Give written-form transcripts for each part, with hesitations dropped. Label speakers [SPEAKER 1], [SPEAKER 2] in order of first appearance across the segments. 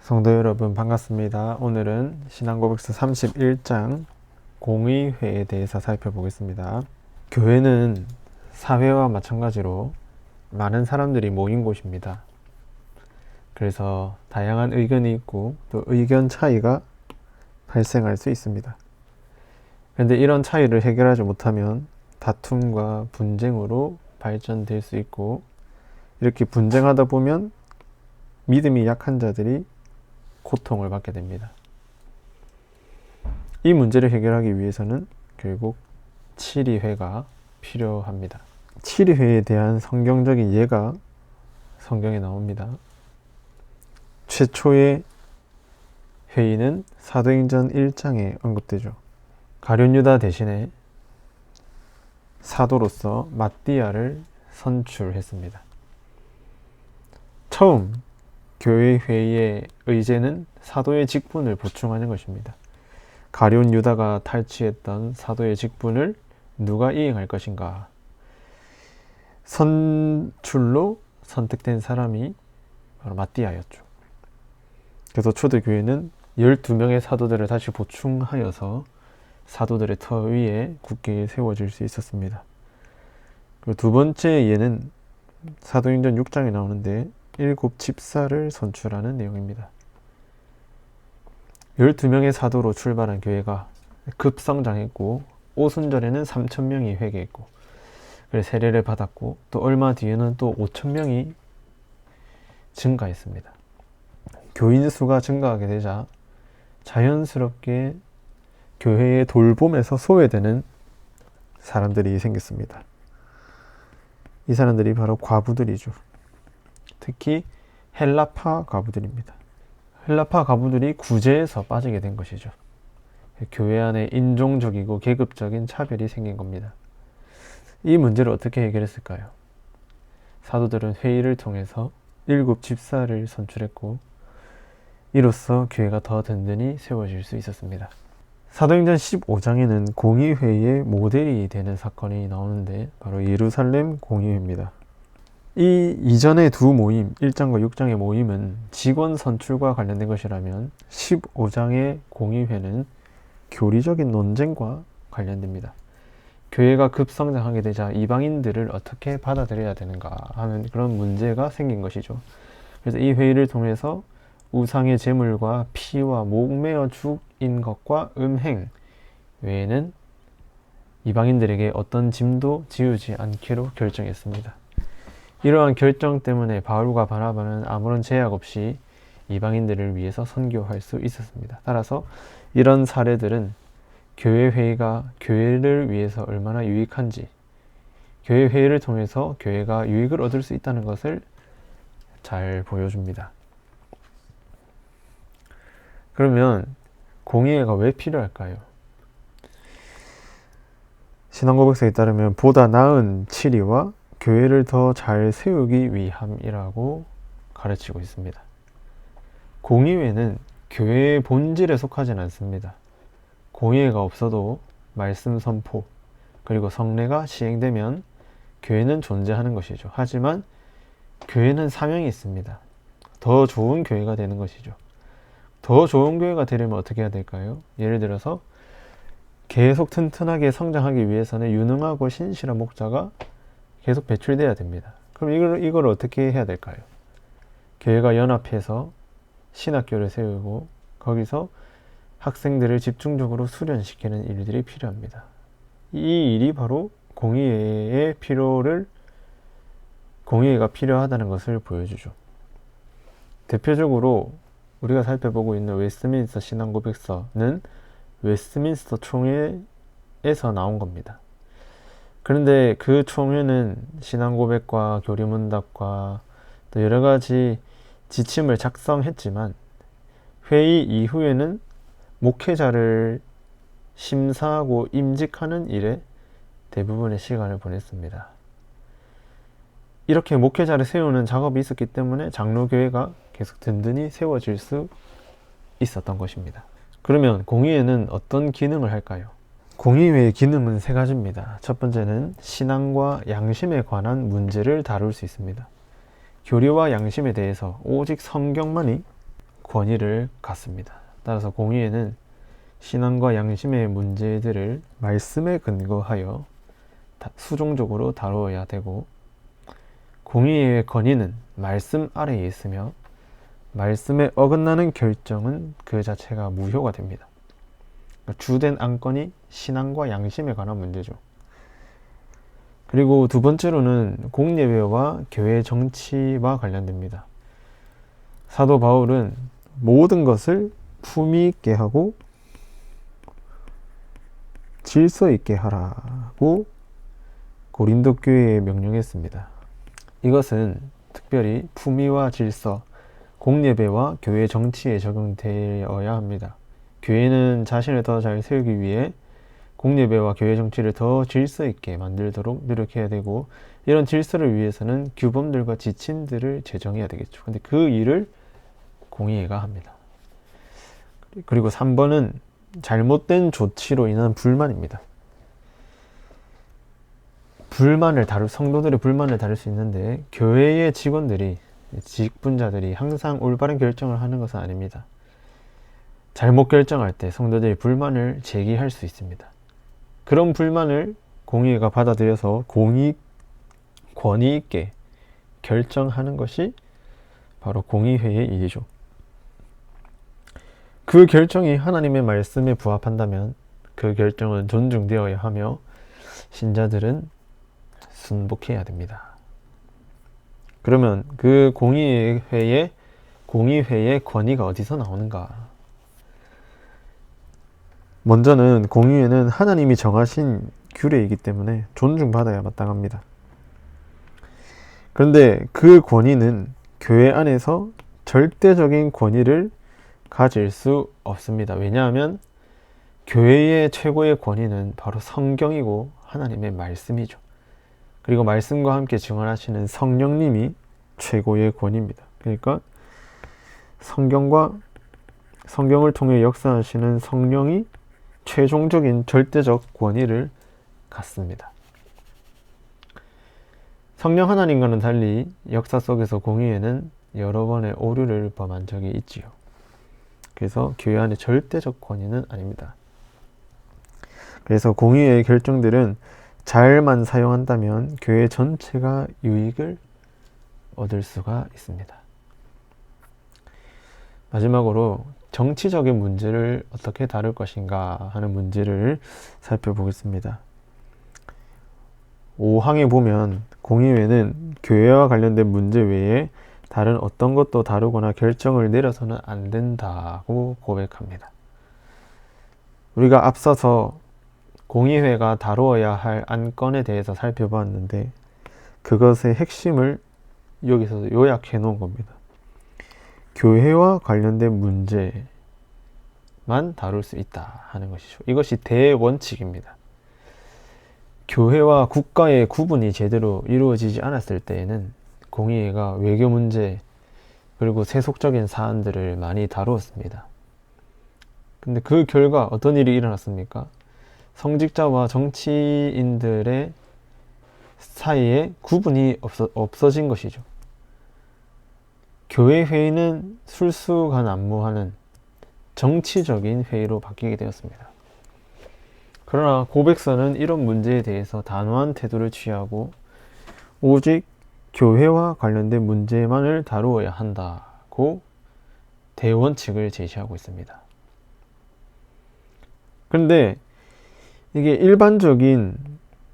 [SPEAKER 1] 성도 여러분 반갑습니다. 오늘은 신앙고백서 31장 공의회에 대해서 살펴보겠습니다. 교회는 사회와 마찬가지로 많은 사람들이 모인 곳입니다. 그래서 다양한 의견이 있고 또 의견 차이가 발생할 수 있습니다. 그런데 이런 차이를 해결하지 못하면 다툼과 분쟁으로 발전될 수 있고, 이렇게 분쟁하다 보면 믿음이 약한 자들이 고통을 받게 됩니다. 이 문제를 해결하기 위해서는 결국 칠의회가 필요합니다. 칠의회에 대한 성경적인 예가 성경에 나옵니다. 최초의 회의는 사도행전 1장에 언급되죠. 가룟 유다 대신에 사도로서 마띠아를 선출했습니다. 처음 교회 회의의 의제는 사도의 직분을 보충하는 것입니다. 가룟 유다가 탈취했던 사도의 직분을 누가 이행할 것인가? 선출로 선택된 사람이 바로 마띠아였죠. 그래서 초대교회는 12명의 사도들을 다시 보충하여서 사도들의 터 위에 굳게 세워질 수 있었습니다. 그리고 두 번째 예는 사도행전 6장에 나오는데 7 집사를 선출하는 내용입니다. 12명의 사도로 출발한 교회가 급성장했고, 오순절에는 3,000명이 회개했고, 그래서 세례를 받았고, 또 얼마 뒤에는 또 5,000명이 증가했습니다. 교인 수가 증가하게 되자 자연스럽게 교회의 돌봄에서 소외되는 사람들이 생겼습니다. 이 사람들이 바로 과부들이죠. 특히 헬라파 과부들입니다. 헬라파 과부들이 구제에서 빠지게 된 것이죠. 교회 안에 인종적이고 계급적인 차별이 생긴 겁니다. 이 문제를 어떻게 해결했을까요? 사도들은 회의를 통해서 7 집사를 선출했고, 이로써 교회가 더 든든히 세워질 수 있었습니다. 사도행전 15장에는 공의회의 모델이 되는 사건이 나오는데 바로 예루살렘 공의회입니다. 이 이전의 두 모임, 1장과 6장의 모임은 직원 선출과 관련된 것이라면 15장의 공의회는 교리적인 논쟁과 관련됩니다. 교회가 급성장하게 되자 이방인들을 어떻게 받아들여야 되는가 하는 그런 문제가 생긴 것이죠. 그래서 이 회의를 통해서 우상의 제물과 피와 목매어 죽인 것과 음행 외에는 이방인들에게 어떤 짐도 지우지 않기로 결정했습니다. 이러한 결정 때문에 바울과 바나바는 아무런 제약 없이 이방인들을 위해서 선교할 수 있었습니다. 따라서 이런 사례들은 교회 회의가 교회를 위해서 얼마나 유익한지, 교회 회의를 통해서 교회가 유익을 얻을 수 있다는 것을 잘 보여줍니다. 그러면 공의회가 왜 필요할까요? 신앙고백서에 따르면 보다 나은 칠의와 교회를 더 잘 세우기 위함이라고 가르치고 있습니다. 공의회는 교회의 본질에 속하진 않습니다. 공의회가 없어도 말씀 선포 그리고 성례가 시행되면 교회는 존재하는 것이죠. 하지만 교회는 사명이 있습니다. 더 좋은 교회가 되는 것이죠. 더 좋은 교회가 되려면 어떻게 해야 될까요? 예를 들어서 계속 튼튼하게 성장하기 위해서는 유능하고 신실한 목자가 계속 배출돼야 됩니다. 그럼 이걸 어떻게 해야 될까요? 교회가 연합해서 신학교를 세우고 거기서 학생들을 집중적으로 수련시키는 일들이 필요합니다. 이 일이 바로 공의회가 필요하다는 것을 보여주죠. 대표적으로 우리가 살펴보고 있는 웨스트민스터 신앙고백서는 웨스트민스터 총회에서 나온 겁니다. 그런데 그 총회는 신앙고백과 교리문답과 또 여러 가지 지침을 작성했지만 회의 이후에는 목회자를 심사하고 임직하는 일에 대부분의 시간을 보냈습니다. 이렇게 목회자를 세우는 작업이 있었기 때문에 장로교회가 계속 든든히 세워질 수 있었던 것입니다. 그러면 공의회는 어떤 기능을 할까요? 공의회의 기능은 3가지입니다. 첫 번째는 신앙과 양심에 관한 문제를 다룰 수 있습니다. 교리와 양심에 대해서 오직 성경만이 권위를 갖습니다. 따라서 공의회는 신앙과 양심의 문제들을 말씀에 근거하여 수종적으로 다루어야 되고, 공의회의 권위는 말씀 아래에 있으며 말씀에 어긋나는 결정은 그 자체가 무효가 됩니다. 주된 안건이 신앙과 양심에 관한 문제죠. 그리고 두 번째로는 공예배와 교회 정치와 관련됩니다. 사도 바울은 모든 것을 품위 있게 하고 질서 있게 하라고 고린도 교회에 명령했습니다. 이것은 특별히 품위와 질서, 공예배와 교회 정치에 적용되어야 합니다. 교회는 자신을 더 잘 세우기 위해 공예배와 교회 정치를 더 질서 있게 만들도록 노력해야 되고, 이런 질서를 위해서는 규범들과 지침들을 제정해야 되겠죠. 근데 그 일을 공의회가 합니다. 그리고 3번은 잘못된 조치로 인한 불만입니다. 성도들의 불만을 다룰 수 있는데, 교회의 직원들이, 직분자들이 항상 올바른 결정을 하는 것은 아닙니다. 잘못 결정할 때 성도들이 불만을 제기할 수 있습니다. 그런 불만을 공의회가 받아들여서 권위 있게 결정하는 것이 바로 공의회의 일이죠. 그 결정이 하나님의 말씀에 부합한다면 그 결정은 존중되어야 하며 신자들은 순복해야 됩니다. 그러면 그 공의회의 권위가 어디서 나오는가? 먼저는 공의회는 하나님이 정하신 규례이기 때문에 존중받아야 마땅합니다. 그런데 그 권위는 교회 안에서 절대적인 권위를 가질 수 없습니다. 왜냐하면 교회의 최고의 권위는 바로 성경이고 하나님의 말씀이죠. 그리고 말씀과 함께 증언하시는 성령님이 최고의 권위입니다. 그러니까 성경을 통해 역사하시는 성령이 최종적인 절대적 권위를 갖습니다. 성령 하나님과는 달리 역사 속에서 공의회는 여러 번의 오류를 범한 적이 있지요. 그래서 교회 안의 절대적 권위는 아닙니다. 그래서 공의회의 결정들은 잘만 사용한다면 교회 전체가 유익을 얻을 수가 있습니다. 마지막으로 정치적인 문제를 어떻게 다룰 것인가 하는 문제를 살펴보겠습니다. 5항에 보면 공의회는 교회와 관련된 문제 외에 다른 어떤 것도 다루거나 결정을 내려서는 안 된다고 고백합니다. 우리가 앞서서 공의회가 다루어야 할 안건에 대해서 살펴보았는데 그것의 핵심을 여기서 요약해 놓은 겁니다. 교회와 관련된 문제만 다룰 수 있다 하는 것이죠. 이것이 대원칙입니다. 교회와 국가의 구분이 제대로 이루어지지 않았을 때에는 공의회가 외교 문제 그리고 세속적인 사안들을 많이 다루었습니다. 근데 그 결과 어떤 일이 일어났습니까? 성직자와 정치인들의 사이에 구분이 없어진 것이죠. 교회 회의는 술수간암무하는 정치적인 회의로 바뀌게 되었습니다. 그러나 고백서는 이런 문제에 대해서 단호한 태도를 취하고 오직 교회와 관련된 문제만을 다루어야 한다고 대원칙을 제시하고 있습니다. 그런데 이게 일반적인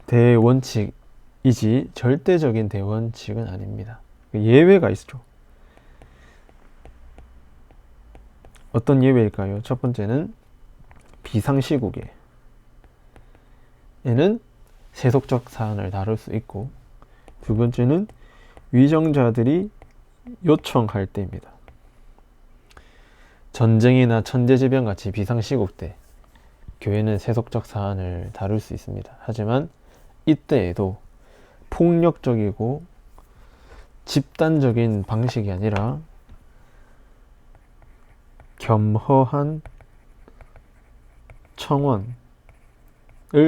[SPEAKER 1] 대원칙이지 절대적인 대원칙은 아닙니다. 예외가 있죠. 어떤 예외일까요? 첫 번째는 비상시국에 에는 세속적 사안을 다룰 수 있고, 두 번째는 위정자들이 요청할 때입니다. 전쟁이나 천재지변 같이 비상시국 때 교회는 세속적 사안을 다룰 수 있습니다. 하지만 이때에도 폭력적이고 집단적인 방식이 아니라 겸허한 청원을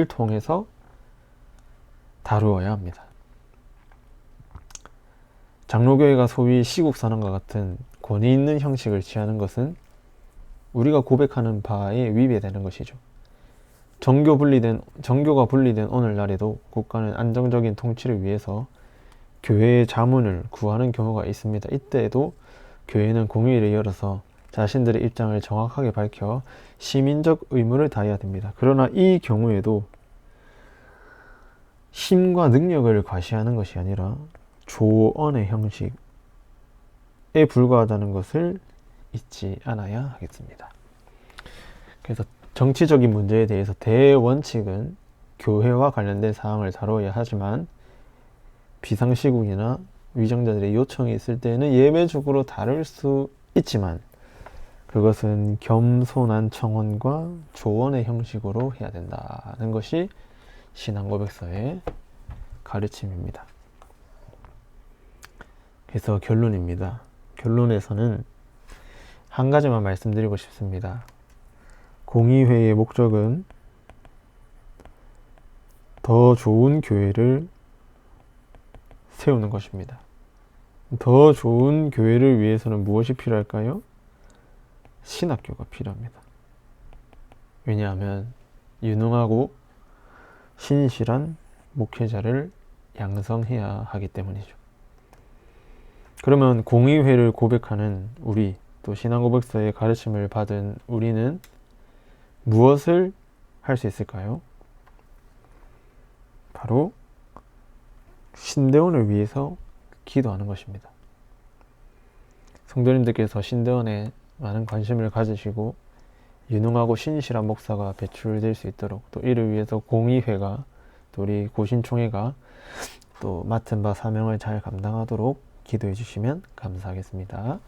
[SPEAKER 1] 통해서 다루어야 합니다. 장로교회가 소위 시국선언과 같은 권위 있는 형식을 취하는 것은 우리가 고백하는 바에 위배되는 것이죠. 정교가 분리된 오늘날에도 국가는 안정적인 통치를 위해서 교회의 자문을 구하는 경우가 있습니다. 이때에도 교회는 공의를 열어서 자신들의 입장을 정확하게 밝혀 시민적 의무를 다해야 됩니다. 그러나 이 경우에도 힘과 능력을 과시하는 것이 아니라 조언의 형식에 불과하다는 것을 잊지 않아야 하겠습니다. 그래서 정치적인 문제에 대해서 대원칙은 교회와 관련된 사항을 다뤄야 하지만 비상시국이나 위정자들의 요청이 있을 때는 예외적으로 다룰 수 있지만 그것은 겸손한 청원과 조언의 형식으로 해야 된다는 것이 신앙고백서의 가르침입니다. 그래서 결론입니다. 결론에서는 한 가지만 말씀드리고 싶습니다. 공의회의 목적은 더 좋은 교회를 세우는 것입니다. 더 좋은 교회를 위해서는 무엇이 필요할까요? 신학교가 필요합니다. 왜냐하면 유능하고 신실한 목회자를 양성해야 하기 때문이죠. 그러면 공의회를 고백하는 우리, 또 신앙고백서의 가르침을 받은 우리는 무엇을 할 수 있을까요? 바로 신대원을 위해서 기도하는 것입니다. 성도님들께서 신대원에 많은 관심을 가지시고 유능하고 신실한 목사가 배출될 수 있도록, 또 이를 위해서 공의회가, 또 우리 고신총회가 또 맡은 바 사명을 잘 감당하도록 기도해 주시면 감사하겠습니다.